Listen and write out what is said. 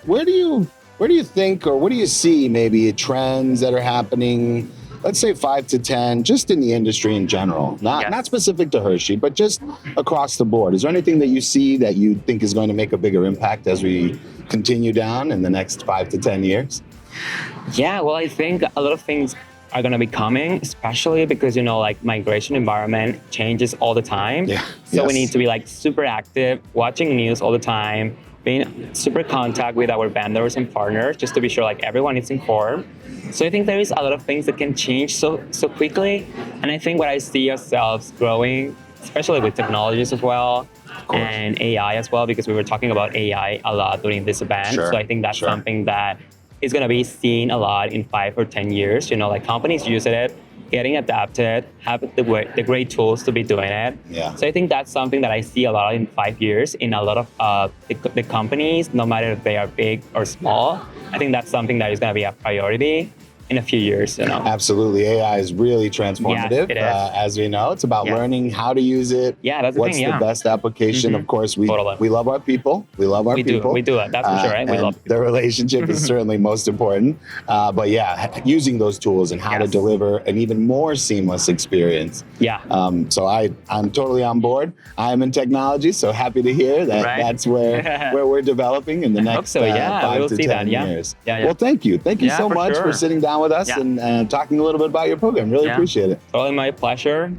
where do you think, or what do you see maybe trends that are happening, let's say 5 to 10, just in the industry in general, not specific to Hershey, but just across the board? Is there anything that you see that you think is going to make a bigger impact as we continue down in the next 5 to 10 years? Yeah, well, I think a lot of things are going to be coming, especially because, like migration environment changes all the time. Yeah. So we need to be like super active, watching news all the time, being super contact with our vendors and partners, just to be sure like everyone is informed. So I think there is a lot of things that can change so quickly. And I think what I see ourselves growing, especially with technologies as well, and AI as well, because we were talking about AI a lot during this event. Sure. So I think that's something that is going to be seen a lot in 5 or 10 years. Like companies using it, getting adapted, have the great tools to be doing it. Yeah. So I think that's something that I see a lot in 5 years in a lot of the companies, no matter if they are big or small. I think that's something that is going to be a priority in a few years. Absolutely. AI is really transformative. Yes, it is. As we know, it's about learning how to use it. Yeah, that's the What's thing, the best application? Of course, we love our people. We love our people. We do it. That's for sure, right? We love people. The relationship is certainly most important. But yeah, using those tools and how to deliver an even more seamless experience. Yeah. So I'm totally on board. I'm in technology, so happy to hear that that's where we're developing in the next 5 to 10 years. Yeah. Well, thank you. Thank you so much for sitting down with us and talking a little bit about your program. Really appreciate it. Totally my pleasure.